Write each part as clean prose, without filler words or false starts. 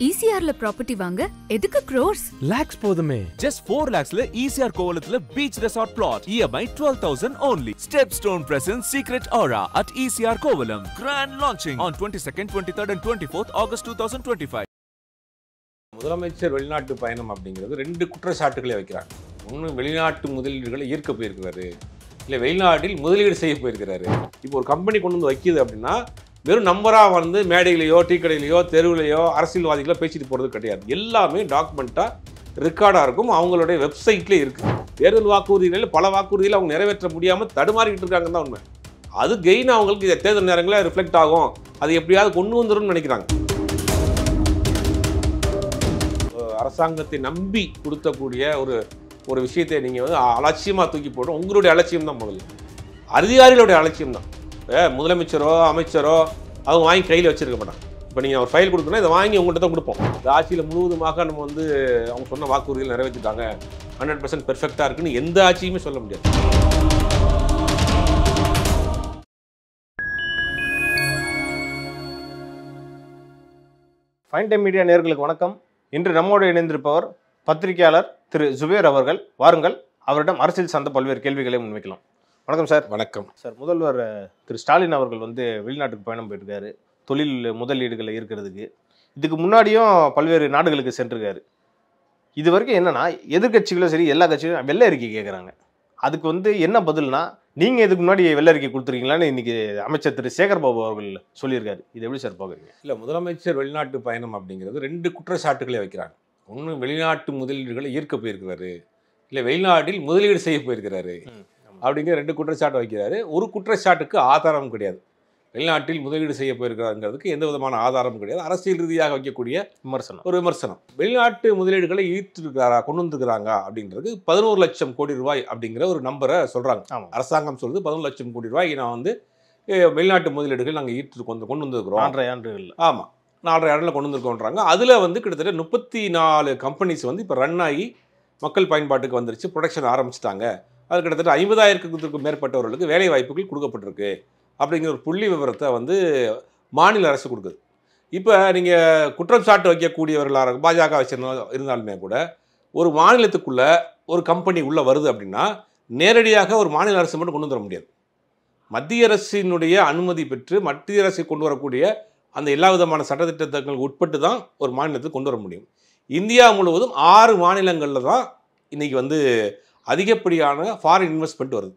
ECRல property வாங்க எதுக்கு crores? Lakhs போதுமே. Just 4 lakhsல ECR கோவலத்துல beach resort plot. EMI 12,000 only. Stepstone presents Secret Aura at ECR Kovalam. Grand launching on 22nd, 23rd and 24th August 2025. முதலமைச்சர் வெளிநாட்டு பயணம் அப்படிங்கிறது ரெண்டு குற்றச்சாட்டுகளை வைக்கிறாங்க. ஒன்று வெளிநாட்டு முதலீடுகளை ஈர்க்க போயிருக்கிறாரு, இல்லை வெளிநாட்டில் முதலீடு செய்ய போயிருக்கிறாரு. இப்போ ஒரு கம்பெனி கொண்டு வந்து வைக்கிது அப்படின்னா வெறும் நம்பராக வந்து மேடையிலையோ டீ கடையிலையோ தெருவிலையோ அரசியல்வாதிகளோ பேசிட்டு போகிறது கிடையாது. எல்லாமே டாக்குமெண்ட்டாக ரெக்கார்டாக இருக்கும், அவங்களுடைய வெப்சைட்லேயே இருக்குது. தேர்தல் வாக்குறுதிகளில் பல வாக்குறுதிகளை அவங்க நிறைவேற்ற முடியாமல் தடுமாறிக்கிட்டு இருக்காங்கன்னு தான் உண்மை. அது கெயின் அவங்களுக்கு இந்த தேர்தல் நேரங்களில் ரிஃப்ளெக்ட் ஆகும், அது எப்படியாவது கொண்டு வந்துரும்னு நினைக்கிறாங்க. அரசாங்கத்தை நம்பி கொடுத்தக்கூடிய ஒரு விஷயத்தை நீங்கள் வந்து அலட்சியமாக தூக்கி போடும். உங்களுடைய அலட்சியம் தான் முதல்ல, அதிகாரிகளுடைய அலட்சியம் தான். முதலமைச்சரோ அமைச்சரோ அவங்க வாங்கி கையில் வச்சிருக்க மாட்டாங்க. இப்போ நீங்கள் ஒரு ஃபைல் கொடுக்கணும், இதை வாங்கி உங்கள்கிட்ட தான் கொடுப்போம். இந்த ஆட்சியில் முழுவதுமாக நம்ம வந்து அவங்க சொன்ன வாக்குறுதிகள் நிறைவேற்றிட்டாங்க, 100% பெர்ஃபெக்டாக இருக்குன்னு எந்த ஆட்சியுமே சொல்ல முடியாது. ஃபைன் டைம் மீடியா நேயர்களுக்கு வணக்கம். இன்று நம்மோடு இணைந்திருப்பவர் பத்திரிகையாளர் திரு ஜுபேர் அவர்கள். வாருங்கள், அவரிடம் அரசியல் சார்ந்த பல்வேறு கேள்விகளை முன்வைக்கலாம். வணக்கம் சார். வணக்கம் சார். முதல்வர் திரு ஸ்டாலின் அவர்கள் வந்து வெளிநாட்டுக்கு பயணம் போயிருக்காரு தொழில் முதலீடுகளை ஈர்க்கிறதுக்கு. இதுக்கு முன்னாடியும் பல்வேறு நாடுகளுக்கு சென்றிருக்காரு. இது வரைக்கும் என்னன்னா எதிர்கட்சிகளும் சரி எல்லா கட்சிகளும் வெள்ளை அறிக்கை கேட்குறாங்க. அதுக்கு வந்து என்ன பதில்னா, நீங்கள் இதுக்கு முன்னாடி வெள்ளை அறிக்கை கொடுத்துருக்கீங்களான்னு இன்னைக்கு அமைச்சர் திரு சேகர் பாபு அவர்கள் சொல்லியிருக்காரு. இது எப்படி சார் பார்க்குறீங்க? இல்லை, முதலமைச்சர் வெளிநாட்டு பயணம் அப்படிங்கிறது ரெண்டு குற்றச்சாட்டுகளை வைக்கிறாங்க. ஒன்று வெளிநாட்டு முதலீடுகளை ஈர்க்க போயிருக்கிறாரு, இல்லை வெளிநாட்டில் முதலீடு செய்ய போயிருக்கிறாரு அப்படிங்கிற ரெண்டு குற்றச்சாட்டு வைக்கிறாரு. ஒரு குற்றச்சாட்டுக்கு ஆதாரம் கிடையாது. வெளிநாட்டில் முதலீடு செய்ய போயிருக்கிறாருங்கிறதுக்கு எந்த விதமான ஆதாரமும் கிடையாது. அரசியல் ரீதியாக வைக்கக்கூடிய விமர்சனம். வெளிநாட்டு முதலீடுகளை ஈர்த்திருக்கிறாரா, கொண்டு வந்துருக்கிறாங்க அப்படின்றது 11 லட்சம் கோடி ரூபாய் அப்படிங்கிற ஒரு நம்பரை சொல்கிறாங்க. அரசாங்கம் சொல்லுது 11 லட்சம் கோடி ரூபாய் நான் வந்து வெளிநாட்டு முதலீடுகள் நாங்கள் கொண்டு வந்துருக்கிறோம். 4.5 ஆண்டுகள். ஆமாம், 4.5 ஆண்டில் கொண்டு வந்துருக்கோன்றாங்க. அதில் வந்து கிட்டத்தட்ட 34 கம்பெனிஸ் வந்து இப்போ ரன் ஆகி மக்கள் பயன்பாட்டுக்கு வந்துருச்சு, ப்ரொடக்ஷன் ஆரம்பிச்சிட்டாங்க. அது கிட்டத்தட்ட 50,000க்கும் மேற்பட்டவர்களுக்கு வேலை வாய்ப்புகள் கொடுக்கப்பட்டிருக்கு அப்படிங்கிற ஒரு புள்ளி விவரத்தை வந்து மாநில அரசு கொடுக்குது. இப்போ நீங்கள் குற்றம் சாட்டு வைக்கக்கூடியவர்களாக பாஜக இருந்தாலுமே கூட ஒரு மாநிலத்துக்குள்ளே ஒரு கம்பெனி உள்ளே வருது அப்படின்னா நேரடியாக ஒரு மாநில அரசு மட்டும் கொண்டு வர முடியாது. மத்திய அரசினுடைய அனுமதி பெற்று மத்திய அரசு கொண்டு வரக்கூடிய அந்த எல்லா விதமான சட்டத்திட்டங்களுக்கு உட்பட்டு தான் ஒரு மாநிலத்துக்கு கொண்டு வர முடியும். இந்தியா முழுவதும் 6 மாநிலங்களில் தான் இன்றைக்கி வந்து அதிகப்படியான ஃபாரின் இன்வெஸ்ட்மெண்ட் வருது.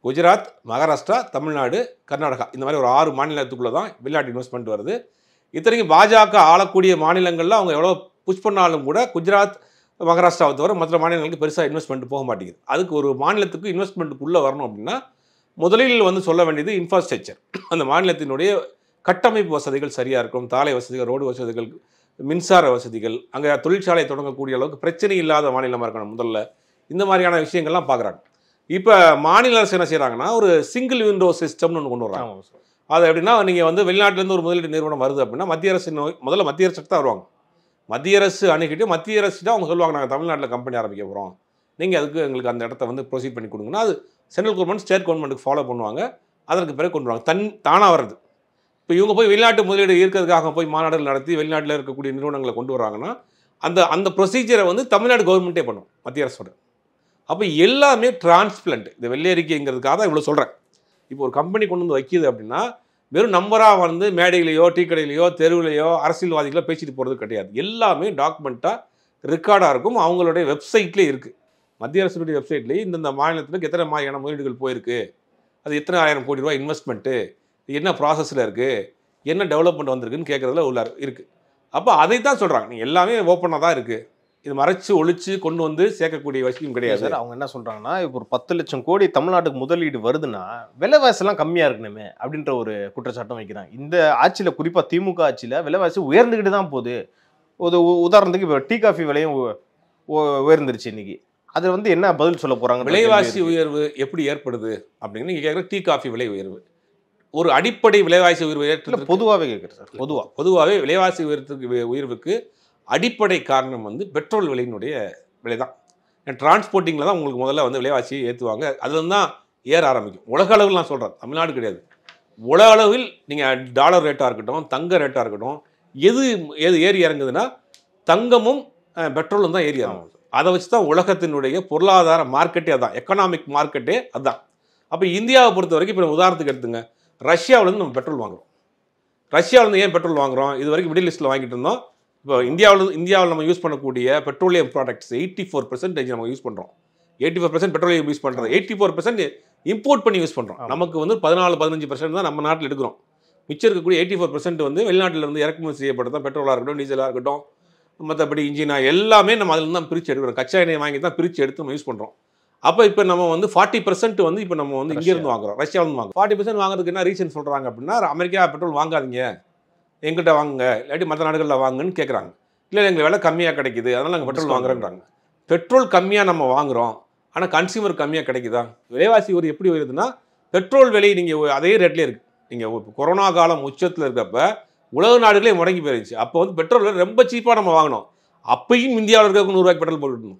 குஜராத், மகாராஷ்டிரா, தமிழ்நாடு, கர்நாடகா, இந்த மாதிரி ஒரு 6 மாநிலத்துக்குள்ளே தான் வெளிநாட்டு இன்வெஸ்ட்மெண்ட் வருது. இத்தனைக்கும் பாஜக ஆளக்கூடிய மாநிலங்களில் அவங்க எவ்வளோ புஷ் பண்ணாலும் கூட குஜராத், மகாராஷ்டிராவை தவிர மற்ற மாநிலங்களுக்கு பெருசாக இன்வெஸ்ட்மெண்ட் போக மாட்டேங்குது. அதுக்கு ஒரு மாநிலத்துக்கு இன்வெஸ்ட்மெண்ட்டுக்குள்ளே வரணும் அப்படின்னா முதலில் வந்து சொல்ல வேண்டியது இன்ஃப்ராஸ்ட்ரக்சர். அந்த மாநிலத்தினுடைய கட்டமைப்பு வசதிகள் சரியாக இருக்கும், சாலை வசதிகள், ரோடு வசதிகள், மின்சார வசதிகள், அங்கே தொழிற்சாலை தொடங்கக்கூடிய அளவுக்கு பிரச்சனை இல்லாத மாநிலமாக இருக்கணும் முதல்ல. இந்த மாதிரியான விஷயங்கள்லாம் பார்க்குறாங்க. இப்போ மாநில அரசு என்ன செய்கிறாங்கன்னா ஒரு சிங்கிள் விண்டோ சிஸ்டம்னு ஒன்று கொண்டு வர்றாங்க. அது எப்படின்னா, நீங்கள் வந்து வெளிநாட்டிலேருந்து ஒரு முதலீடு நிறுவனம் வருது அப்படின்னா மத்திய அரசு முதல்ல மத்திய அரசுக்கு தான் வருவாங்க. மத்திய அரசு அணுகிட்டு மத்திய அரசு தான் அவங்க சொல்லுவாங்க, நாங்கள் தமிழ்நாட்டில் கம்பெனி ஆரம்பிக்க போகிறோம், நீங்கள் அதுக்கு எங்களுக்கு அந்த இடத்த வந்து ப்ரொசீட் பண்ணி கொடுங்கன்னா அது சென்ட்ரல் கவர்மெண்ட் ஸ்டேட் கவர்மெண்ட்டுக்கு ஃபாலோ பண்ணுவாங்க. அதற்கு பிறகு கொண்டு வருவாங்க, தானாக வருது. இப்போ இவங்க போய் வெளிநாட்டு முதலீடு இருக்கிறதுக்காக போய் மாநாடுகள் நடத்தி வெளிநாட்டில் இருக்கக்கூடிய நிறுவனங்களை கொண்டு வராங்கன்னா அந்த ப்ரொசீஜரை வந்து தமிழ்நாடு கவர்மெண்ட்டே பண்ணும், மத்திய அரசோட. அப்போ எல்லாமே டிரான்ஸ்பிளண்ட். இந்த வெள்ளை அறிக்கைங்கிறதுக்காக தான் இவ்வளோ சொல்கிறேன். இப்போ ஒரு கம்பெனி கொண்டு வந்து வைக்கிது அப்படின்னா வெறும் நம்பராக வந்து மேடையிலையோ டீ கடையிலையோ தெருவிலையோ அரசியல்வாதிகளோ பேசிட்டு போகிறது கிடையாது. எல்லாமே டாக்குமெண்ட்டாக ரெக்கார்டாக இருக்கும், அவங்களுடைய வெப்சைட்லேயே இருக்குது. மத்திய அரசுடைய வெப்சைட்லேயே இந்தந்த மாநிலத்துக்கு எத்தனை மாதிரியான முதலீடுகள் போயிருக்கு, அது எத்தனை ஆயிரம் கோடி ரூபாய் இன்வெஸ்ட்மெண்ட்டு, என்ன ப்ராசஸில் இருக்குது, என்ன டெவலப்மெண்ட் வந்திருக்குன்னு கேட்குறதுல உள்ள இருக்குது. அப்போ அதை தான் சொல்கிறாங்க, நீங்கள் எல்லாமே ஓப்பனாக தான் இருக்குது, இது மறைச்சு ஒழிச்சு கொண்டு வந்து சேர்க்கக்கூடிய விஷயம் கிடையாது சார். அவங்க என்ன சொல்றாங்கன்னா, இப்போ ஒரு 10 லட்சம் கோடி தமிழ்நாட்டுக்கு முதலீடு வருதுன்னா விலைவாசிலாம் கம்மியாக இருக்கணுமே அப்படின்ற ஒரு குற்றச்சாட்டம் வைக்கிறாங்க. இந்த ஆட்சியில், குறிப்பாக திமுக ஆட்சியில் விலைவாசி உயர்ந்துக்கிட்டு தான் போகுது. ஒரு உதாரணத்துக்கு இப்போ டீ காஃபி விலையும் உயர்ந்துருச்சு இன்னைக்கு. அது வந்து என்ன பதில் சொல்ல போகிறாங்க? விலைவாசி உயர்வு எப்படி ஏற்படுது அப்படின்னு நீங்கள் கேட்குற டீ காஃபி விலை உயர்வு ஒரு அடிப்படை விலைவாசி உயர்வு ஏற்று பொதுவாகவே கேட்குறேன் சார். பொதுவாகவே விலைவாசி உயர்வுக்கு அடிப்படை காரணம் வந்து பெட்ரோல் விலையினுடைய விலை தான். டிரான்ஸ்போர்ட்டிங்கில் தான் உங்களுக்கு முதல்ல வந்து விலைவாசியை ஏற்றுவாங்க, அதுலேருந்து தான் ஏற ஆரம்பிக்கும். உலக அளவில் நான் சொல்கிறேன், தமிழ்நாடு கிடையாது, உலக அளவில் நீங்கள் டாலர் ரேட்டாக இருக்கட்டும், தங்க ரேட்டாக இருக்கட்டும், எது ஏறி இறங்குதுன்னா தங்கமும் பெட்ரோலும் தான் ஏறி இறங்கும். அதை வச்சு தான் உலகத்தினுடைய பொருளாதார மார்க்கெட்டே அதான், எக்கனாமிக் மார்க்கெட்டே அதுதான். அப்போ இந்தியாவை பொறுத்த வரைக்கும் இப்போ உதாரணத்துக்கு எடுத்துங்க, ரஷ்யாவிலேருந்து நம்ம பெட்ரோல் வாங்குறோம். ரஷ்யாவிலேருந்து ஏன் பெட்ரோல் வாங்குறோம்? இது வரைக்கும் மிடில் ஈஸ்ட்டில் வாங்கிட்டு இருந்தோம். இப்போ இந்தியாவில் நம்ம யூஸ் பண்ணக்கூடிய பெட்ரோலியம் ப்ராடக்ட்ஸ் 84% நம்ம யூஸ் பண்ணுறோம். 84% பெட்ரோலியம் யூஸ் பண்ணுறோம். 84% இம்போர்ட் பண்ணி யூஸ் பண்ணுறோம். நமக்கு வந்து 14-15% தான் நம்ம நாட்டில் எடுக்கிறோம். மிச்சம் இருக்கக்கூடிய 84% வந்து வெளிநாட்டிலிருந்து இறக்குமதி செய்யப்பட்டு தான் பெட்ரோலாக இருக்கட்டும், டீசலாக இருக்கட்டும், மற்றபடி இன்ஜினா எல்லாமே நம்ம அதில் தான் பிரித்து எடுக்கிறோம். கச்சா எண்ணெய் வாங்கி தான் பிரித்து எடுத்து நம்ம யூஸ் பண்ணுறோம். அப்போ இப்போ நம்ம வந்து 40% வந்து இப்போ நம்ம வந்து இங்கேருந்து வாங்குறோம், ரஷ்யாவிலேருந்து வாங்குறோம். 40% வாங்குறதுக்கு என்ன ரீசன் சொல்கிறாங்க அப்படின்னா, அமெரிக்கா பெட்ரோல் வாங்காதீங்க, எங்கிட்ட வாங்குங்க, இல்லாட்டி மற்ற நாடுகளில் வாங்குன்னு கேட்குறாங்க. இல்லை எங்களுக்கு விலை கம்மியாக கிடைக்குது, அதனால் நாங்கள் பெட்ரோல் வாங்குறோங்கிறாங்க. பெட்ரோல் கம்மியாக நம்ம வாங்குகிறோம், ஆனால் கன்சியூமர் கம்மியாக கிடைக்குதா? விலைவாசி ஒரு எப்படி வருதுன்னா, பெட்ரோல் விலை நீங்கள் அதே ரேட்லேயே இருக்குது. நீங்கள் கொரோனா காலம் உச்சத்தில் இருக்கப்ப உலக நாடுகளே முடங்கி போயிருச்சு. அப்போ வந்து பெட்ரோல் ரொம்ப சீப்பாக நம்ம வாங்கினோம். அப்பையும் இந்தியாவில் இருக்க 100 ரூபாய்க்கு பெட்ரோல் போட்டுருந்தோம்.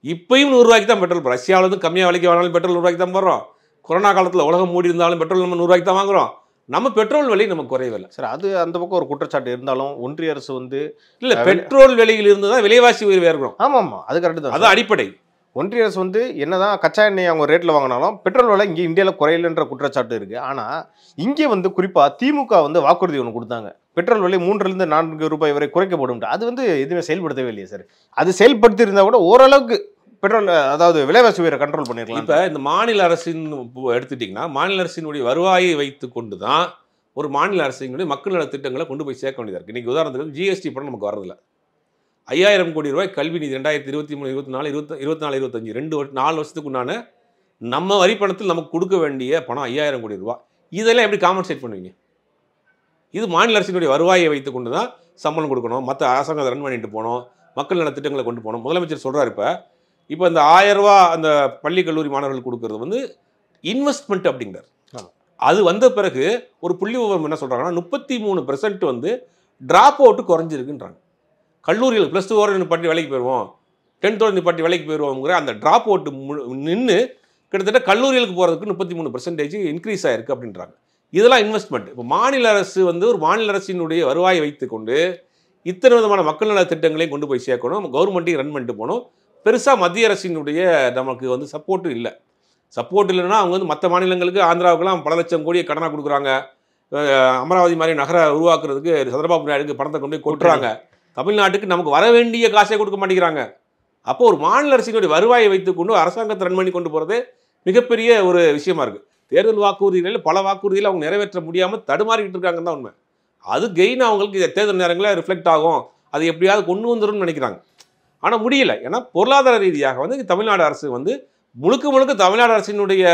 இப்பயும் 100 ரூபாய்க்கு தான் பெட்ரோல். ரஷ்யாவிலேருந்து கம்மியாக விலைக்கு வாங்கினாலும் பெட்ரோல் 100 ரூபாய்க்கு தான் போடுறோம். கொரோனா காலத்தில் உலகம் மூடி இருந்தாலும் பெட்ரோல் நம்ம 100 ரூபாய்க்கு தான் வாங்குறோம். நம்ம பெட்ரோல் விலை நமக்கு குறையவில்லை சார். அது அந்த பக்கம் ஒரு குற்றச்சாட்டு இருந்தாலும் ஒன்றிய அரசு வந்து இல்லை, பெட்ரோல் விலையில் இருந்து தான் விலைவாசி உயர்வு ஏற்படும். ஆமாம், அது கரெக்டு தான். அது அடிப்படை. ஒன்றிய அரசு வந்து என்னதான் கச்சா எண்ணெய் அவங்க ரேட்டில் வாங்கினாலும் பெட்ரோல் விலை இங்கே இந்தியாவில் குறையலன்ற குற்றச்சாட்டு இருக்குது. ஆனால் இங்கே வந்து குறிப்பாக திமுக வந்து வாக்குறுதி ஒன்று கொடுத்தாங்க, பெட்ரோல் விலை 3-4 ரூபாய் வரை குறைக்கப்படும். அது வந்து எதுவுமே செயல்படுத்தவே இல்லையா சார்? அது செயல்படுத்தி இருந்தால் கூட ஓரளவுக்கு பெட்ரோல், அதாவது விலைவாசி உயரை கண்ட்ரோல் பண்ணிருக்கலாம். இப்போ இந்த மாநில அரசின் எடுத்துட்டிங்கன்னா, மாநில அரசினுடைய வருவாயை வைத்து கொண்டு தான் ஒரு மாநில அரசினுடைய மக்கள் நல திட்டங்களை கொண்டு போய் சேர்க்க வேண்டியதாக இருக்குது. இன்றைக்கி உதாரணத்துக்கு ஜிஎஸ்டி பணம் நமக்கு வரதில்லை. 5000 கோடி ரூபாய் கல்வி நிதி 2023, 24, 25 4 வருஷத்துக்கு உண்டான நம்ம வரி பணத்தில் நமக்கு கொடுக்க வேண்டிய பணம் 5000 கோடி ரூபாய். இதெல்லாம் எப்படி காம்பன்சேட் பண்ணுவீங்க? இது மாநில அரசினுடைய வருவாயை வைத்து கொண்டு தான் சம்பளம் கொடுக்கணும், மற்ற அரசாங்கத்தை ரன் பண்ணிட்டு போகணும், மக்கள் நல திட்டங்களை கொண்டு போகணும். முதலமைச்சர் சொல்கிறார், இப்போ இந்த 1000 ரூபா அந்த பள்ளி கல்லூரி மாணவர்கள் கொடுக்கறது வந்து இன்வெஸ்ட்மெண்ட் அப்படிங்கிறார். அது வந்த பிறகு ஒரு புள்ளி விவரம் என்ன சொல்கிறாங்கன்னா, 33% வந்து ட்ராப் அவுட்டு குறைஞ்சிருக்குன்றாங்க. கல்லூரிகள் +2 ஓட நிப்பாட்டி வேலைக்கு போயிடுவோம், 10th நிப்பாட்டி வேலைக்கு போயிடுவோங்கிற அந்த ட்ராப் அவுட்டு நின்று கிட்டத்தட்ட கல்லூரிகளுக்கு போகிறதுக்கு 33% இன்க்ரீஸ் ஆகிருக்கு அப்படின்றாங்க. இதெல்லாம் இன்வெஸ்ட்மெண்ட். இப்போ மாநில அரசு வந்து ஒரு மாநில அரசினுடைய வருவாயை வைத்துக்கொண்டு இத்தனை விதமான மக்கள் நல திட்டங்களையும் கொண்டு போய் சேர்க்கணும், கவர்மெண்ட்டையும் ரன் பண்ணிட்டு போகணும். பெருசாக மத்திய அரசினுடைய நமக்கு வந்து சப்போர்ட்டு இல்லை. சப்போர்ட் இல்லைன்னா அவங்க வந்து மற்ற மாநிலங்களுக்கு, ஆந்திராவுக்குலாம் பல லட்சம் கோடியை கடனாக கொடுக்குறாங்க. அமராவதி மாதிரி நகரை உருவாக்குறதுக்கு சந்திரபாபு நாயுடுக்கு பணத்தை கொண்டு போய் கொட்டுறாங்க. தமிழ்நாட்டுக்கு நமக்கு வர வேண்டிய காசே கொடுக்க மாட்டேங்கிறாங்க. அப்போ ஒரு மாநில அரசினுடைய வருவாயை வைத்துக்கொண்டு அரசாங்கத்தை ரன் பண்ணி கொண்டு போகிறது மிகப்பெரிய ஒரு விஷயமா இருக்குது. தேர்தல் வாக்குறுதிகளில் பல வாக்குறுதிகளை அவங்க நிறைவேற்ற முடியாமல் தடுமாறிக்கிட்டு இருக்காங்கன்னு தான் உண்மை. அது கெயின் அவங்களுக்கு தேர்தல் நேரங்களில் ரிஃப்ளெக்ட் ஆகும், அது எப்படியாவது கொண்டு வந்துடும் நினைக்கிறாங்க. ஆனால் முடியல. ஏன்னா பொருளாதார ரீதியாக வந்து தமிழ்நாடு அரசு வந்து முழுக்க தமிழ்நாடு அரசினுடைய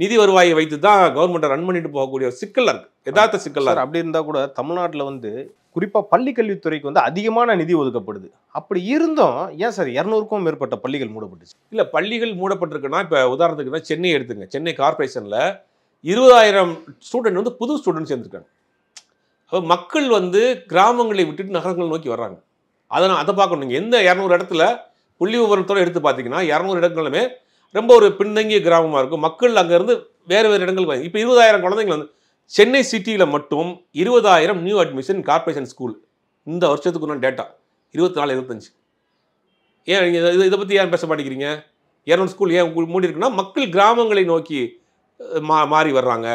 நிதி வருவாயை வைத்து தான் கவர்மெண்ட்டை ரன் பண்ணிட்டு போகக்கூடிய சிக்கலாக இருக்குது, யதார்த்த சிக்கலாக. அப்படி இருந்தால் கூட தமிழ்நாட்டில் வந்து குறிப்பாக பள்ளி கல்வித்துறைக்கு வந்து அதிகமான நிதி ஒதுக்கப்படுது. அப்படி இருந்தும் ஏன் சார் 200க்கும் மேற்பட்ட பள்ளிகள் மூடப்பட்டுச்சு? இல்லை, பள்ளிகள் மூடப்பட்டிருக்குன்னா இப்போ உதாரணத்துக்குன்னா சென்னை எடுத்துங்க. சென்னை கார்பரேஷனில் 20000 ஸ்டூடெண்ட் வந்து புது ஸ்டூடெண்ட் சேர்ந்துருக்காங்க. அப்போ மக்கள் வந்து கிராமங்களை விட்டுட்டு நகரங்களை நோக்கி வர்றாங்க. அதை பார்க்கணும். நீங்கள் எந்த 200 இடத்துல புள்ளி விவரத்தோடு எடுத்து பார்த்தீங்கன்னா 200 இடங்களுமே ரொம்ப ஒரு பின்தங்கிய கிராமமாக இருக்கும். மக்கள் அங்கேருந்து வேறு இடங்களுக்கு இப்போ 20000 குழந்தைங்கள் வந்து சென்னை சிட்டியில் மட்டும் 20000 நியூ அட்மிஷன் கார்பரேஷன் ஸ்கூல். இந்த வருஷத்துக்குள்ள டேட்டா 24-25. ஏன் நீங்கள் இதை பற்றி ஏன் பேச மாட்டேங்கிறீங்க? 200 ஸ்கூல் ஏன் மூடி இருக்குன்னா மக்கள் கிராமங்களை நோக்கி மாறி வர்றாங்க,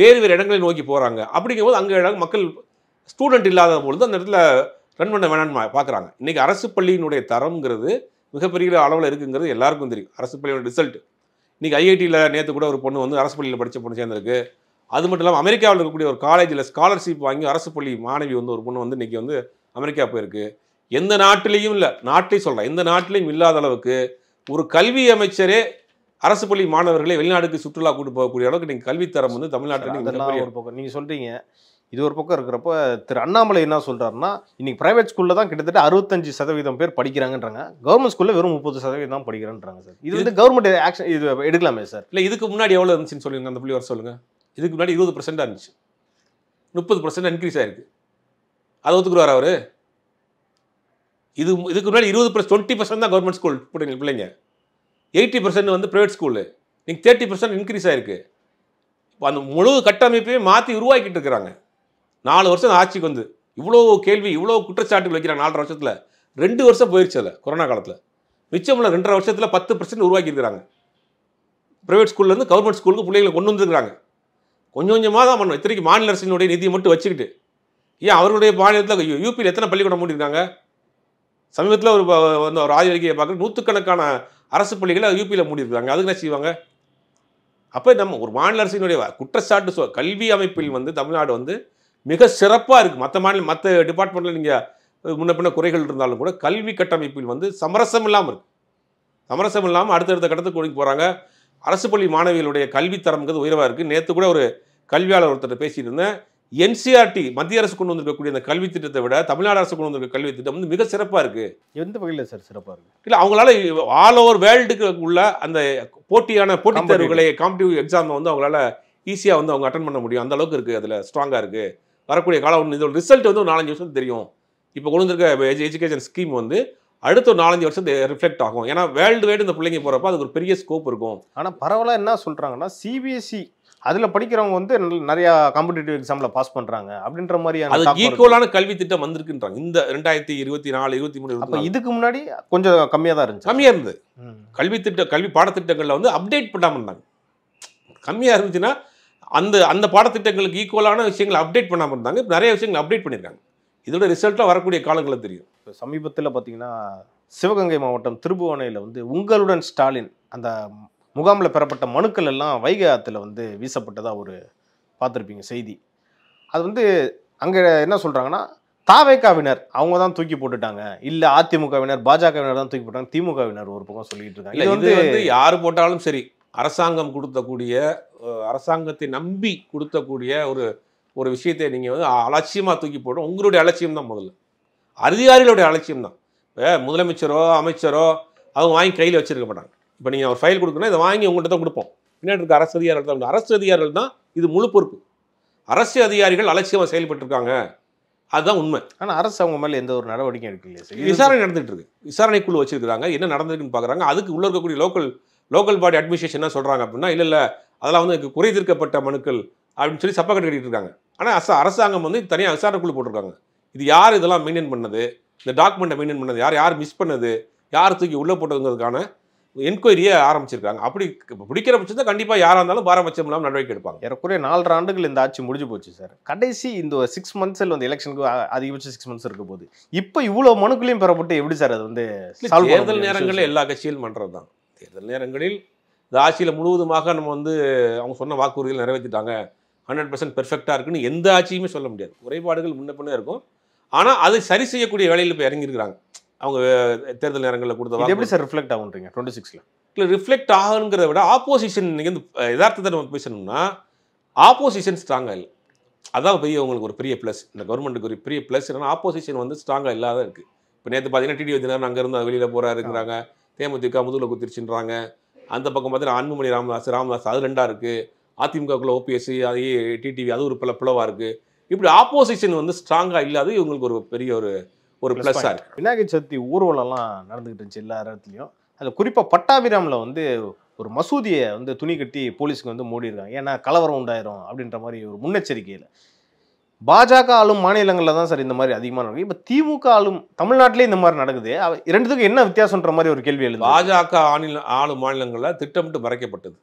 வேறு இடங்களை நோக்கி போகிறாங்க. அப்படிங்கும்போது அங்கே மக்கள் ஸ்டூடெண்ட் இல்லாத பொழுது அந்த இடத்துல ரன் பண்ண வேணான்னு பார்க்குறாங்க. இன்றைக்கி அரசு பள்ளியினுடைய தரம்ங்கிறது மிகப்பெரிய அளவில் இருக்குங்கிறது எல்லாருக்கும் தெரியும். அரசு பள்ளியோட ரிசல்ட் இன்றைக்கி ஐஐடியில் நேற்று கூட ஒரு பொண்ணு வந்து அரசு பள்ளியில் படித்த பொண்ணு சேர்ந்துருக்கு. அது மட்டும் இல்லாமல் அமெரிக்காவில் இருக்கக்கூடிய ஒரு காலேஜில் ஸ்காலர்ஷிப் வாங்கி அரசு பள்ளி மாணவி வந்து ஒரு பொண்ணு வந்து இன்றைக்கி வந்து அமெரிக்கா போயிருக்கு. எந்த நாட்டிலையும் இல்லை, நாட்டையும் சொல்கிறேன், எந்த நாட்டிலையும் இல்லாத அளவுக்கு ஒரு கல்வி அமைச்சரே அரசு பள்ளி மாணவர்களை வெளிநாடுக்கு சுற்றுலா கூட்டு போகக்கூடிய அளவுக்கு நீங்கள் கல்வித்தரம் வந்து தமிழ்நாட்டில் ஒரு பக்கம் நீங்கள் சொல்கிறீங்க. இது ஒரு பக்கம் இருக்கிறப்ப திரு அண்ணாமலை என்ன சொல்கிறாருன்னா, இன்றைக்கி ப்ரைவேட் ஸ்கூலில் தான் கிட்டத்தட்ட 65% பேர் படிக்கிறாங்கன்றாங்க, கவர்மெண்ட் ஸ்கூலில் வெறும் 30% தான் படிக்கிறான்றாங்க சார். இது வந்து கவர்மெண்ட் ஆக்ஷன் இது எடுக்கலாமே சார்? இல்லை, இதுக்கு முன்னாடி எவ்வளோ இருந்துச்சுன்னு சொல்லுங்கள், அந்த புள்ளி வர சொல்லுங்கள். இதுக்கு முன்னாடி 20% இருந்துச்சு, 30% இன்க்ரீஸ் ஆகிருக்கு. அதை ஒத்துக்குறாரு அவர்? இதுக்கு முன்னாடி 20% தான் கவர்மெண்ட் ஸ்கூல் பிள்ளைங்க, 80% வந்து ப்ரைவேட் ஸ்கூலு. நீங்கள் 30% இன்க்ரீஸ் ஆகிருக்கு. இப்போ அந்த முழு கட்டமைப்பையே மாற்றி உருவாக்கிட்டு இருக்கிறாங்க. 4 வருஷம் ஆட்சிக்கு வந்து இவ்வளோ கேள்வி, இவ்வளோ குற்றச்சாட்டுகள் வைக்கிறாங்க 4.5 வருஷத்தில். 2 வருஷம் போயிடுச்சு அதில் கொரோனா காலத்தில். மிச்சமுள்ள 2.5 வருஷத்தில் 10% உருவாக்கியிருக்கிறாங்க. ப்ரைவேட் ஸ்கூல்லேருந்து கவர்மெண்ட் ஸ்கூலுக்கு பிள்ளைகளை கொண்டு வந்துருக்குறாங்க. கொஞ்சம் கொஞ்சமாக தான் பண்ணணும். இத்தனைக்கு மாநில அரசினுடைய நிதியை மட்டும் வச்சுக்கிட்டு ஏன் அவருடைய மாநிலத்தில் யூபியில் எத்தனை பள்ளிக்கூடம் மூடிருக்காங்க? சமீபத்தில் ஒரு ஆய்வறிக்கையை பார்க்குற 100கணக்கான அரசு பள்ளிகளை யூபியில் மூடிருக்காங்க. அதுக்கு என்ன செய்வாங்க? அப்போ நம்ம ஒரு மாநில அரசினுடைய குற்றச்சாட்டு கல்வி அமைப்பில் வந்து தமிழ்நாடு வந்து மிக சிறப்பாக இருக்குது. மற்ற டிபார்ட்மெண்ட்டில் நீங்கள் முன்ன பின்ன குறைகள் இருந்தாலும் கூட கல்வி கட்டமைப்பில் வந்து சமரசம் இல்லாமல் இருக்குது. சமரசம் இல்லாமல் அடுத்தடுத்த கடத்துக்கு கொண்டு போகிறாங்க. அரசு பள்ளி மாணவிகளுடைய கல்வித்தரம்ங்கிறது உயர்வாக இருக்குது. நேற்று கூட ஒரு கல்வியாளர் ஒருத்தர் பேசிட்டு இருந்தேன். என்சிஆர்டி மத்திய அரசு கொண்டு வந்திருக்கக்கூடிய அந்த கல்வி திட்டத்தை விட தமிழ்நாடு அரசு கொண்டு வந்திருக்க கல்வி திட்டம் வந்து மிக சிறப்பாக இருக்குது. எந்த வகையில் சார் சிறப்பாக இருக்குது? இல்லை, அவங்களால ஆல் ஓவர் வேர்ல்டுக்கு உள்ள அந்த போட்டித் தேர்வுகளை காம்படிட்டிவ் எக்ஸாமை வந்து அவங்களால ஈஸியாக வந்து அவங்க அட்டன் பண்ண முடியும். அந்த அளவுக்கு இருக்குது, அதில் ஸ்ட்ராங்காக இருக்குது. வரக்கூடிய காலம் இதோட ரிசல்ட் வந்து ஒரு 4-5 வருஷம் தெரியும். இப்போ கொண்டு வந்திருக்க எஜுகேஷன் ஸ்கீம் வந்து அடுத்த ஒரு 4-5 வருஷம் ரிஃப்ளெக்ட் ஆகும். ஏன்னா வேர்ல்டு வைடு இந்த பிள்ளைங்க போகிறப்ப அதுக்கு ஒரு பெரிய ஸ்கோப் இருக்கும். ஆனால் பரவாயில்ல என்ன சொல்கிறாங்கன்னா சிபிஎஸ்சி அதில் படிக்கிறவங்க வந்து நிறையா காம்படிட்டிவ் எக்ஸாமில் பாஸ் பண்ணுறாங்க அப்படின்ற மாதிரி அது ஈக்குவலான கல்வி திட்டம் வந்திருக்குன்றாங்க. இந்த 2024, 23, அப்போ இதுக்கு முன்னாடி கொஞ்சம் கம்மியாக தான் இருந்துச்சு. கம்மியாக இருந்தது. கல்வி பாடத்திட்டங்களில் வந்து அப்டேட் பண்ணாமல் இருந்தாங்க. கம்மியாக இருந்துச்சுன்னா அந்த பாடத்திட்டங்களுக்கு ஈக்குவலான விஷயங்களை அப்டேட் பண்ணாமல் இருந்தாங்க. இப்போ நிறைய விஷயங்களை அப்டேட் பண்ணியிருக்காங்க. இதோட ரிசல்ட்டாக வரக்கூடிய காலங்களில் தெரியும். இப்போ சமீபத்தில் பார்த்தீங்கன்னா சிவகங்கை மாவட்டம் திருபுவனையில் வந்து உங்களுடன் ஸ்டாலின் அந்த முகாமில் பெறப்பட்ட மனுக்கள் எல்லாம் வைகை ஆற்றுல வந்து வீசப்பட்டதாக ஒரு பார்த்துருப்பீங்க செய்தி. அது வந்து அங்கே என்ன சொல்கிறாங்கன்னா தாவேகாவினர் அவங்க தான் தூக்கி போட்டுட்டாங்க, இல்லை அதிமுகவினர் பாஜகவினர் தான் தூக்கி போட்டாங்க, திமுகவினர் ஒரு பக்கம் சொல்லிட்டு இருக்காங்க. இது வந்து யார் போட்டாலும் சரி, அரசாங்கம் கொடுத்தக்கூடிய அரசாங்கத்தை நம்பி கொடுத்தக்கூடிய ஒரு விஷயத்தை நீங்கள் வந்து அலட்சியமாக தூக்கி போட்டோம். உங்களுடைய அலட்சியம் தான் முதல்ல, அதிகாரிகளுடைய அலட்சியம் தான். இப்போ முதலமைச்சரோ அமைச்சரோ அவங்க வாங்கி கையில் வச்சிருக்க மாட்டாங்க. இப்போ நீங்கள் ஒரு ஃபைல் கொடுக்கணும், இதை வாங்கி உங்கள்கிட்ட தான் கொடுப்போம். பின்னாடி இருக்க அரசு அதிகாரிகள் தான். அரசு அதிகாரிகள் தான் இது முழு பொறுப்பு. அரசு அதிகாரிகள் அலட்சியமாக செயல்பட்டுருக்காங்க, அதுதான் உண்மை. ஆனால் அரசு அவங்க மேலே எந்த ஒரு நடவடிக்கை எடுக்கலையே சார். விசாரணை நடந்துகிட்டு இருக்கு. விசாரணை குழு வச்சிருக்காங்க, என்ன நடந்திருக்குன்னு பார்க்குறாங்க. அதுக்கு உள்ள இருக்கக்கூடிய லோக்கல் பாடி அட்மினிஸ்ட்ரேஷன் என்ன சொல்கிறாங்க அப்படின்னா, இல்லை அதெல்லாம் வந்து குறை தீர்க்கப்பட்ட மனுக்கள் அப்படின்னு சொல்லி சப்பா கட்டிட்டு இருக்காங்க. ஆனால் அரசாங்கம் வந்து தனியாக விசாரணை குழு போட்டிருக்காங்க. இது யார் இதெல்லாம் மெயின்டைன் பண்ணது, இந்த டாக்குமெண்ட்டை மெயின்டைன் பண்ணது யார் மிஸ் பண்ணது, யார் தூக்கி உள்ளே போட்டதுங்கிறதுக்கான என்கொயரியை ஆரம்பிச்சிருக்காங்க. அப்படி பிடிக்கிற பட்சத்தை கண்டிப்பாக யாராக இருந்தாலும் பாரபட்சம் இல்லாமல் நடவடிக்கை எடுப்பாங்க. ஏறக்குறைய 4 ஆண்டுகள் இந்த ஆட்சி முடிஞ்சு போச்சு சார். கடைசி இந்த 6 மந்த்ஸில் வந்து எலெக்ஷனுக்கு அதிகபட்சம் 6 மந்த்ஸ் இருக்க போது இப்போ இவ்வளோ மனுக்களையும் பெறப்பட்டு எப்படி சார் அது வந்து தேர்தல் நேரங்களில் எல்லா கட்சிகளும் பண்ணுறது தான். தேர்தல் நேரங்களில் இந்த ஆட்சியில் முழுவதுமாக நம்ம வந்து அவங்க சொன்ன வாக்குறுதிகள் நிறைவேற்றிட்டாங்க, 100% பெர்ஃபெக்டாக இருக்குன்னு எந்த ஆட்சியுமே சொல்ல முடியாது. குறைபாடுகள் முன்ன பின்னே இருக்கும். ஆனால் அதை சரி செய்யக்கூடிய வேலையில் இப்போ இறங்கியிருக்கிறாங்க. அவங்க தேர்தல் நேரங்களில் கொடுத்த எப்படி சார் ரிஃப்ளெக்ட் ஆகுன்றீங்க 26ல்? இல்லை, ரிஃப்ளெக்ட் ஆகுங்கிறத விட ஆப்போசிஷன் நீங்கள் வந்து யதார்த்தத்தை நம்ம பேசணும்னா ஆப்போசிஷன் ஸ்ட்ராங்காக இல்லை. அதான் உங்களுக்கு ஒரு பெரிய ப்ளஸ். இந்த கவர்மெண்ட்டுக்கு ஒரு பெரிய ப்ளஸ் என்னன்னா ஆப்போசிஷன் வந்து ஸ்ட்ராங்காக இல்லாத இருக்குது. இப்போ நேற்று பார்த்தீங்கன்னா டிடி விஜயநாதன் அங்கேருந்து வெளியில் போகிறாருங்கிறாங்க, தேமுதிக முதுகில் குத்திருச்சுன்றாங்க. அந்த பக்கம் பார்த்தீங்கன்னா அன்புமணி ராமதாஸ் அது 2ஆக இருக்குது. அதிமுகக்குள்ள ஓபிஎஸ் அது டிடிவி அது ஒரு பிளவாக இருக்குது. இப்படி ஆப்போசிஷன் வந்து ஸ்ட்ராங்காக இல்லாத இவங்களுக்கு ஒரு பெரிய ஒரு ப்ளஸ்ஸாக இருக்குது. விநாயகர் சதுர்த்தி ஊர்வலம்லாம் நடந்துகிட்டு இருந்துச்சு எல்லா இடத்துலையும். அதில் குறிப்பாக பட்டாபிராமில் வந்து ஒரு மசூதியை வந்து துணி கட்டி போலீஸுக்கு வந்து மூடிருக்காங்க. ஏன்னா கலவரம் உண்டாயிரும் அப்படின்ற மாதிரி ஒரு முன்னெச்சரிக்கையில். பாஜக ஆளும் மாநிலங்களில் தான் சார் இந்த மாதிரி அதிகமாக நடக்குது. இப்போ திமுக ஆளும் தமிழ்நாட்டிலே இந்த மாதிரி நடக்குது. ரெண்டுத்துக்கும் என்ன வித்தியாசன்ற மாதிரி ஒரு கேள்வி எழுது. பாஜக ஆளும் மாநிலங்களில் திட்டமிட்டு மறைக்கப்பட்டது.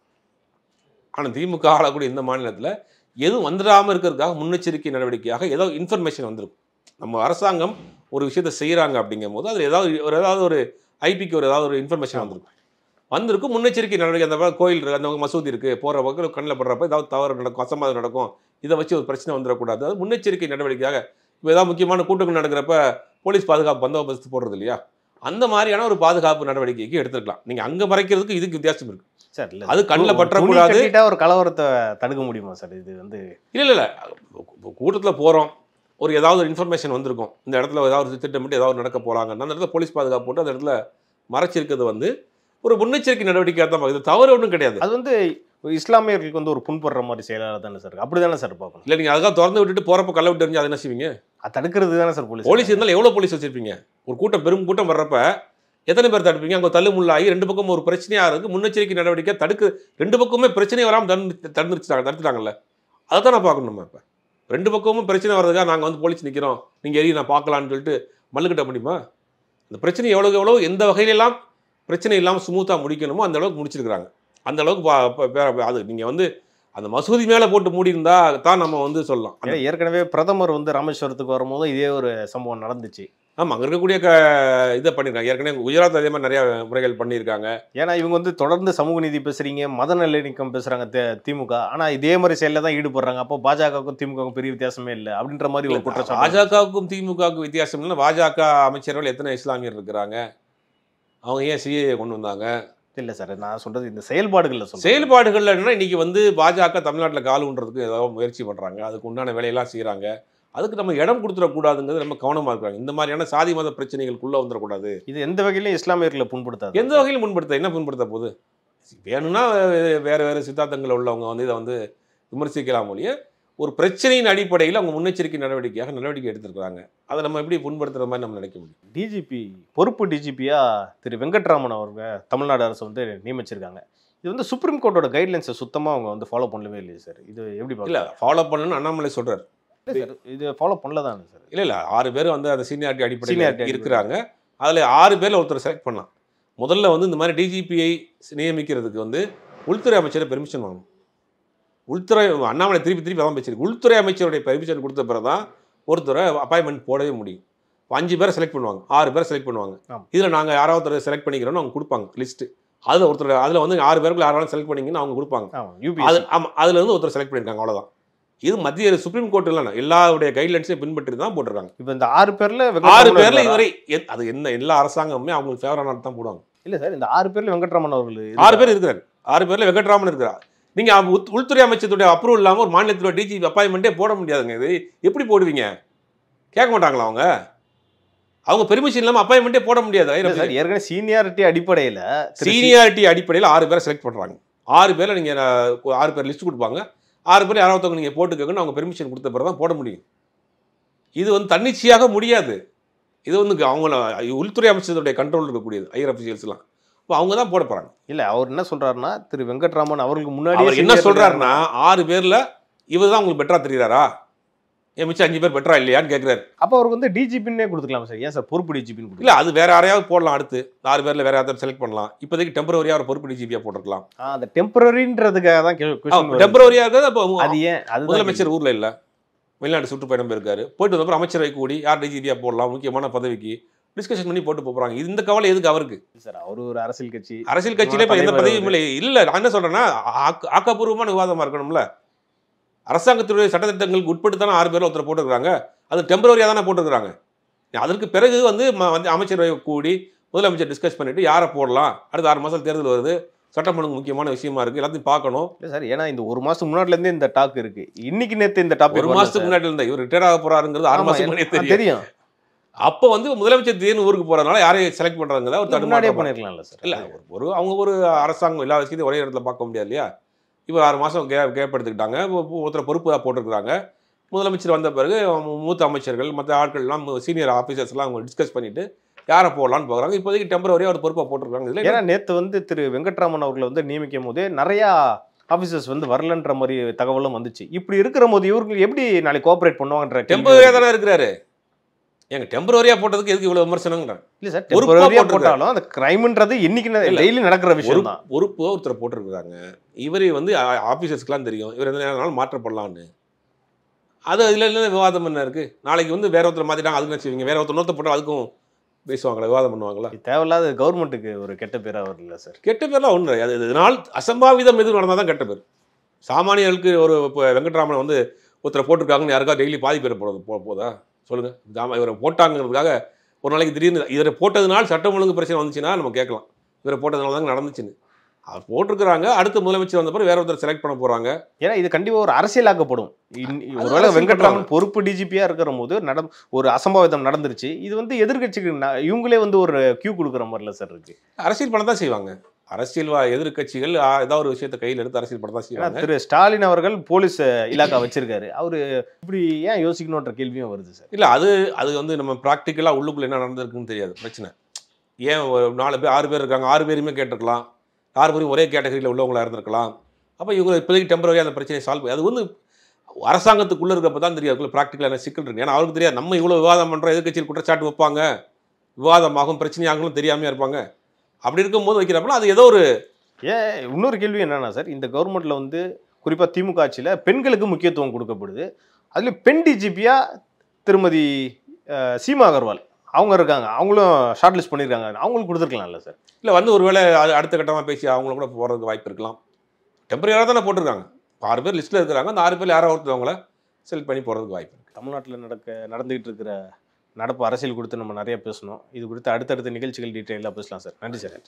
ஆனால் திமுக ஆளக்கூடிய இந்த மாநிலத்தில் எதுவும் வந்துடாமல் இருக்கிறதுக்காக முன்னெச்சரிக்கை நடவடிக்கையாக ஏதோ இன்ஃபர்மேஷன் வந்திருக்கும். நம்ம அரசாங்கம் ஒரு விஷயத்தை செய்கிறாங்க அப்படிங்கும் போது அது ஏதாவது ஒரு ஐபிக்கு ஏதாவது ஒரு இன்ஃபர்மேஷன் வந்திருக்கும். முன்னெச்சரிக்கை நடவடிக்கை. அந்த கோயில் இருக்குது, அந்த மசூதி இருக்குது, போகிற பக்கம் கண்ணில் படுறப்ப ஏதாவது தவறு நடக்கும், அசம்பாதம் நடக்கும், இதை வச்சு ஒரு பிரச்சனை வந்துடக்கூடாது. அது முன்னெச்சரிக்கை நடவடிக்கையாக இப்போ ஏதாவது முக்கியமான கூட்டங்கள் நடக்கிறப்ப போலீஸ் பாதுகாப்பு பந்தோபஸ்து போடுறது இல்லையா, அந்த மாதிரியான ஒரு பாதுகாப்பு நடவடிக்கைக்கு எடுத்துக்கலாம். நீங்கள் அங்கே மறைக்கிறதுக்கு இதுக்கு வித்தியாசம் இருக்குது சார். இல்லை அது கண்ணில் பற்றக்கூடாது. ஒரு கலவரத்தை தடுக்க முடியுமா சார்? இது வந்து இல்லை கூட்டத்தில் போகிறோம், ஏதாவது ஒரு இன்ஃபர்மேஷன் வந்திருக்கும், இந்த இடத்துல ஏதாவது திட்டமிட்டு ஏதாவது நடக்க போகிறாங்க, அந்த இடத்துல போலீஸ் பாதுகாப்பு போட்டு அந்த இடத்துல மறைச்சிருக்கிறது வந்து ஒரு முன்னெச்சரிக்கை நடவடிக்கையாக தான். இது தவறு ஒன்றும் கிடையாது. அது வந்து இஸ்லாமியர்களுக்கு வந்து ஒரு புண்படுற மாதிரி செயலாக தானே சார், அப்படி தானே சார் பார்க்கணும். இல்லை நீங்கள் அதுக்காக திறந்து விட்டுட்டு போகிறப்ப கள்ள விட்டு தெரிஞ்சு அதை என்ன செய்வீங்க? அது தடுக்கிறது தானே சார் போலீஸ் இருந்தாலும் எவ்வளோ போலீஸ் வச்சிருப்பீங்க? ஒரு பெரும் கூட்டம் வர்றப்ப எத்தனை பேர் தடுப்பீங்க? அங்கே தள்ளுமுள்ளாகி 2 பக்கம் ஒரு பிரச்சனையாக இருக்குது. முன்னெச்சரிக்கை நடவடிக்கை 2 பக்கமே பிரச்சனை வராமல் தடுத்துட்டாங்கல்ல, அதை தான் நான் பார்க்கணும். நம்ம இப்போ 2 பக்கமும் பிரச்சனை வர்றதுக்காக நாங்கள் வந்து போலீஸ் நிற்கிறோம், நீங்கள் எரி நான் பார்க்கலான்னு சொல்லிட்டு மல்லுக்கிட்ட முடியுமா? இந்த பிரச்சனை எவ்வளோ எந்த வகையிலெல்லாம் பிரச்சனை இல்லாமல் ஸ்மூத்தாக முடிக்கணுமோ அந்த அளவுக்கு முடிச்சிருக்கிறாங்க. அந்த அளவுக்கு அது நீங்கள் வந்து அந்த மசூதி மேலே போட்டு மூடி இருந்தா தான் நம்ம வந்து சொல்லலாம். ஏற்கனவே பிரதமர் வந்து ராமேஸ்வரத்துக்கு வரும்போது இதே ஒரு சம்பவம் நடந்துச்சு. ஆமாம், அங்கே இருக்கக்கூடிய இதை பண்ணியிருக்காங்க. ஏற்கனவே குஜராத் அதே மாதிரி நிறையா முறைகள் பண்ணியிருக்காங்க. ஏன்னா இவங்க வந்து தொடர்ந்து சமூக நீதி பேசுறீங்க, மத நல்லிணக்கம் பேசுறாங்க திமுக, ஆனால் இதே மாதிரி செயலில் தான் ஈடுபடுறாங்க. அப்போ பாஜகவுக்கும் திமுகவுக்கும் பெரிய வித்தியாசமே இல்லை அப்படின்ற மாதிரி ஒரு குற்றச்சாட்டு. பாஜகவுக்கும் திமுகவுக்கும் வித்தியாசம் இல்லை. பாஜக அமைச்சர்கள் எத்தனை இஸ்லாமியர் இருக்கிறாங்க? அவங்க ஏன் சிஏஏ கொண்டு வந்தாங்க? இல்லை சார், நான் சொல்றது இந்த செயல்பாடுகளில் சொல்றேன். செயல்பாடுகள்ல என்னன்னா இன்னைக்கு வந்து பாஜக தமிழ்நாட்டில் கால் ஊன்றதுக்கு ஏதாவது முயற்சி பண்ணுறாங்க, அதுக்கு உண்டான வேலையெல்லாம் செய்கிறாங்க. அதுக்கு நம்ம இடம் கொடுத்துடக்கூடாதுங்கிறது ரொம்ப கவனமாக இருக்காங்க. இந்த மாதிரியான சாதி மத பிரச்சனைகளுக்குள்ளே வந்துடக்கூடாது. இது எந்த வகையிலும் இஸ்லாமியர்களை புண்படுத்தாது. எந்த வகையிலும் புண்படுத்த என்ன புண்படுத்த போகுது? வேணும்னா வேறு சித்தாந்தங்கள் உள்ளவங்க வந்து இதை வந்து விமர்சிக்கலாம் ஒழிய ஒரு பிரச்சனையின் அடிப்படையில் அவங்க முன்னெச்சரிக்கை நடவடிக்கை எடுத்திருக்கிறாங்க. அதை நம்ம எப்படி புண்படுத்துகிற மாதிரி நம்ம நினைக்க முடியும்? டிஜிபி பொறுப்பு டிஜிபியா திரு வெங்கட்ராமன் அவர்கள் தமிழ்நாடு அரசு வந்து நியமிச்சிருக்காங்க. இது வந்து சுப்ரீம் கோர்ட்டோட கைட்லைன்ஸை சுத்தமாக அவங்க வந்து ஃபாலோ பண்ணவே இல்லையே சார். இது எப்படி இல்லை ஃபாலோ பண்ணணும்னு அண்ணாமலை சொல்கிறார். இது ஃபாலோ பண்ணல தானே சார்? இல்லை 6 பேர் வந்து அந்த சீனியாரிட்டி அடிப்படையில் இருக்கிறாங்க. அதில் 6 பேரில் ஒருத்தர் செலக்ட் பண்ணலாம். முதல்ல வந்து இந்த மாதிரி டிஜிபியை நியமிக்கிறதுக்கு வந்து உள்துறை அமைச்சரை பெர்மிஷன் வாங்கணும். உள்துறை அண்ணாமலை திருப்பி அதான் பேசியிருக்கு. உள்துறை அமைச்சருடைய பெர்மிஷன் கொடுத்த பிறகு தான் ஒருத்தரை அப்பாயின்மெண்ட் போடவே முடியும். 5 பேரை செலக்ட் பண்ணுவாங்க, 6 பேரை செலக்ட் பண்ணுவாங்க. இதில் நாங்கள் யாராவது ஒருத்தர் செலக்ட் பண்ணிக்கிறோன்னு அவங்க கொடுப்பாங்க லிஸ்ட்டு. அதில் ஒருத்தர் அதில் வந்து 6 பேருக்குள்ள யாராவது செலக்ட் பண்ணிங்கன்னு அவங்க கொடுப்பாங்க. அது ஆமாம், அதில் வந்து ஒருத்தர் செலக்ட் பண்ணியிருக்காங்க, அவ்வளோதான். இது மத்திய சுப்ரீம் கோர்ட் இல்லைன்னா எல்லாருடைய கைட்லைன்ஸையும் பின்பற்றி தான் போட்டிருக்காங்க. இப்போ இந்த 6 பேரில் இதுவரை அது என்ன எல்லா அரசாங்கமுமே அவங்களுக்கு ஃபேவரான தான் போடுவாங்க. இல்லை சார், இந்த 6 பேரில் வெங்கட்ராமன் அவர்கள் 6 பேர் இருக்கிறார். 6 பேரில் வெங்கட்ராமன் இருக்கிறார். நீங்கள் உள்துறை அமைச்சருடைய அப்ரூவல் இல்லாமல் ஒரு மாநிலத்தோட டிஜிபி அப்பாயின்மெண்ட்டே போட முடியாதுங்க. இது எப்படி போடுவீங்க? கேட்க மாட்டாங்களா அவங்க பெர்மிஷன் இல்லாமல் அப்பாயின்மெண்ட்டே போட முடியாது. ஏற்கனவே சீனியாரிட்டி அடிப்படையில் 6 பேரை செலக்ட் பண்ணுறாங்க. 6 பேரில் நீங்கள் 6 பேர் லிஸ்ட் கொடுப்பாங்க. 6 பேர் யாராவது நீங்கள் போட்டுக்கோங்கன்னு அவங்க பெர்மிஷன் கொடுத்த பிறகு தான் போட முடியும். இது வந்து தன்னிச்சையாக முடியாது. இது வந்து அவங்கள உள்துறை அமைச்சருடைய கண்ட்ரோல் இருக்கக்கூடியது, ஹையர் அஃபிஷியல்ஸ்லாம். இப்போ அவங்க தான் போட போகிறாங்க. இல்லை, அவர் என்ன சொல்கிறாருன்னா, திரு வெங்கட்ராமன் அவருக்கு முன்னாடி அவர் என்ன சொல்கிறாருன்னா, 6 பேரில் இவர் தான் உங்களுக்கு பெட்டராக தெரிகிறாரா, மிச்சம் 5 பேர் பெட்டரா இல்லையான்னு கேட்குறாரு. அப்போ அவருக்கு வந்து டிஜிபின்னே கொடுத்துக்கலாம் சார். ஏன் சார் பொறுப்பு டிஜிபின்னு? இல்லை, அது வேற யாரையாவது போடலாம். அடுத்து 6 பேரில் வேற யாராவது செலக்ட் பண்ணலாம். இப்போதைக்கு டெம்பரரியாக ஒரு பொறுப்பு டிஜிபியாக போட்டிருக்கலாம். அந்த டெம்பரரின்றதுக்காக தான் டெம்பரரியாக இருக்கிறது. அப்போ அது ஏன் முதலமைச்சர் ஊரில் இல்லை, வெளிநாட்டு சுற்றுப்பயணம் போயிருக்காரு. போயிட்டு வந்தப்பறம் அமைச்சரவை கூடி யார் டிஜிபியாக போடலாம், முக்கியமான பதவிக்கு டிஸ்கஷன் பண்ணி போட்டு போகிறாங்க. இந்த கவலை எதுக்கு அவருக்கு? சார், அவர் ஒரு அரசியல் கட்சியில இப்போ எந்த பதவியும் இல்லை. நான் என்ன சொல்கிறேன்னா, ஆக்கப்பூர்வமான விவாதமாக இருக்கணும்ல. அரசாங்கத்துடைய சட்டத்திட்டங்களுக்கு உட்பட்டு தானே 6 பேர் ஒருத்தர் போட்டுருக்காங்க. அது டெம்பரரியாக தானே போட்டுருக்காங்க. அதற்கு பிறகு வந்து அமைச்சரவை கூடி முதலமைச்சர் டிஸ்கஸ் பண்ணிட்டு யாரை போடலாம், அடுத்த 6 மாதம் தேர்தல் வருது, சட்டம் ஒழுங்கு முக்கியமான விஷயமா இருக்குது, எல்லாத்தையும் பார்க்கணும். இல்லை சார், ஏன்னா இந்த 1 மாதம் முன்னாடிலேருந்தே இந்த டாக் இருக்குது. இன்னைக்கு நேற்று இந்த டாபிக் 1 மாதத்துக்கு முன்னாடி இருந்தால் இவர் ரிட்டையர் ஆக போகிறாருங்கிறது 6 மாதம் முன்னாடி தெரியும். அப்போ வந்து முதலமைச்சர் திடீர்னு ஊருக்கு போகிறதுனால யாரையும் செலக்ட் பண்ணுறாங்க ஒரு தடுமாறியே பண்ணிருக்கலாம்ல சார். இல்லை, அவங்க ஒரு அரசாங்கம் எல்லா விஷயத்தையும் ஒரே இடத்துல பார்க்க முடியாது இல்லையா? இப்போ 6 மாதம் கேப் எடுத்துக்கிட்டாங்க. ஒருத்தர் பொறுப்பு தான் போட்டிருக்கிறாங்க. முதலமைச்சர் வந்த பிறகு மூத்த அமைச்சர்கள் மற்ற ஆட்கள்லாம் சீனியர் ஆஃபீஸர்ஸ்லாம் அவங்க டிஸ்கஸ் பண்ணிவிட்டு யாரை போடலான்னு போகிறாங்க. இப்போதைக்கு டெம்பரரியாக ஒரு பொறுப்பாக போட்டிருக்காங்க. இதில் ஏன்னா நேற்று வந்து திரு வெங்கட்ராமன் அவர்களை வந்து நியமிக்கும் போதே நிறையா ஆஃபீஸர்ஸ் வந்து வரலன்ற மாதிரி தகவலும் வந்துச்சு. இப்படி இருக்கிற போது இவர்கள் எப்படி நாளைக்கு கோஆப்ரேட் பண்ணுவாங்கன்ற டெம்பரரியாக தானே இருக்கிறாரு. எங்க டெம்பரரியாக போட்டதுக்கு எதுக்கு இவ்வளோ விமர்சனங்கிறாங்க? இல்லை சார், டெம்பரரியாக போட்டாலும் அந்த கிரைம்ன்றது இன்னைக்கு டெய்லி நடக்கிற விஷயம் தான். பொறுப்பு ஒருத்தர் போட்டிருக்கிறாங்க. இவர் வந்து ஆஃபீஸர்ஸ்க்கெலாம் தெரியும் இவர் எந்த நேரம் மாற்றப்படலான்னு. அது அதில் என்ன விவாதம் என்ன இருக்குது? நாளைக்கு வந்து வேற ஒருத்தர் மாற்றிட்டாங்க, அதுக்கு வச்சுருவீங்க. வேற ஒருத்தர் நோத்த போட்டால் அதுக்கும் பேசுவாங்களா, விவாதம் பண்ணுவாங்களா? தேவையில்லாத கவர்மெண்ட்டுக்கு ஒரு கெட்ட பேராக வரல சார். கெட்ட பேர்லாம் ஒன்று அது இதனால் அசம்பாவிதம் எதுவும் நடந்தால் தான் கெட்ட பேர். சாமானியர்களுக்கு ஒரு இப்போ வெங்கட்ராமன் வந்து ஒருத்தரை போட்டிருக்காங்கன்னு யாருக்காவது டெய்லி பாதி பேர் போதா சொல்லுங்கள்? இவரை போட்டாங்கிறதுக்காக ஒரு நாளைக்கு திடீர்னு இவரை போட்டதுனால சட்டம் ஒழுங்கு பிரச்சனை வந்துச்சுன்னா நம்ம கேட்கலாம், இவரை போட்டதுனால தாங்க நடந்துச்சுன்னு. அவர் போட்டிருக்கிறாங்க. அடுத்த முதலமைச்சர் வந்த பிறகு வேற ஒருத்தர் செலக்ட் பண்ண போகிறாங்க. ஏன்னா இது கண்டிப்பாக ஒரு அரசியலாக்கப்படும். ஒருவேளை வெங்கட்ராமன் பொறுப்பு டிஜிபியாக இருக்கிற போது ஒரு அசம்பாவிதம் நடந்துருச்சு. இது வந்து எதிர்கட்சிக்கு இவங்களே வந்து ஒரு கியூ கொடுக்குற மாதிரில சார் இருக்கு. அரசியல் பண்ண தான் செய்வாங்க. அரசியல் எதிர்கட்சிகள் ஏதாவது ஒரு விஷயத்தை கையில் எடுத்து அரசியல் பண்ண தான் செய்வாங்க. திரு ஸ்டாலின் அவர்கள் போலீஸ் இலாக்கா வச்சிருக்காரு. அவர் இப்படி ஏன் யோசிக்கணுன்ற கேள்வியும் வருது சார். இல்லை, அது வந்து நம்ம ப்ராக்டிக்கலாக உள்ளுக்குள்ள என்ன நடந்திருக்குன்னு தெரியாது. பிரச்சனை ஏன் 4 பேர் 6 பேர் இருக்காங்க, 6 பேருமே கேட்டிருக்கலாம். 6 பேரும் ஒரே கேட்டகரியில் உள்ளவங்களாக இருந்திருக்கலாம். அப்போ இவங்க இப்போதைக்கு டெம்பரரியாக அந்த பிரச்சனையை சால்வ் அது வந்து அரசாங்கத்துக்குள்ளே இருக்கப்போ தான் தெரியும் அதுக்குள்ள ப்ராக்டிக்கலான சிக்கல் இருக்கு. ஏன்னா அவருக்கு தெரியாது நம்ம இவ்வளோ விவாதம் பண்ணுறோம், எதிர்க்கட்சியில் குற்றச்சாட்டு வைப்பாங்க, விவாதமாகும் பிரச்சனையாகவும் தெரியாமையாக இருப்பாங்க. அப்படி இருக்கும்போது வைக்கிறப்பல அது ஏதோ ஒரு இன்னொரு கேள்வி என்னன்னா சார், இந்த கவர்மெண்ட்ல வந்து குறிப்பாக திமுக ஆட்சியில் பெண்களுக்கு முக்கியத்துவம் கொடுக்கப்படுது. அதுல பெண் டிஜிபியா திருமதி சீமா அகர்வால் அவங்க இருக்காங்க, அவங்களும் ஷார்ட் லிஸ்ட் பண்ணியிருக்காங்க. அவங்களுக்கு கொடுத்துருக்கலாம்ல சார்? இல்லை வந்து ஒருவேளை அது அடுத்த கட்டமாக பேசி அவங்கள கூட போகிறதுக்கு வாய்ப்பு இருக்கலாம். டெம்பரரியாக தானே போட்டிருக்காங்க. 6 பேர் லிஸ்ட்டில் இருக்கிறாங்க. அந்த 6 பேர் யாரோ ஒருத்தவங்கள செலக்ட் பண்ணி போகிறதுக்கு வாய்ப்பு இருக்குது. தமிழ்நாட்டில் நடந்துகிட்டு இருக்கிற நடப்பு அரசியல் குறித்து நம்ம நிறைய பேசணும். இது குறித்து அடுத்தடுத்த நிகழ்ச்சிகள் டீட்டெயிலாக பேசலாம் சார். நன்றி சார்.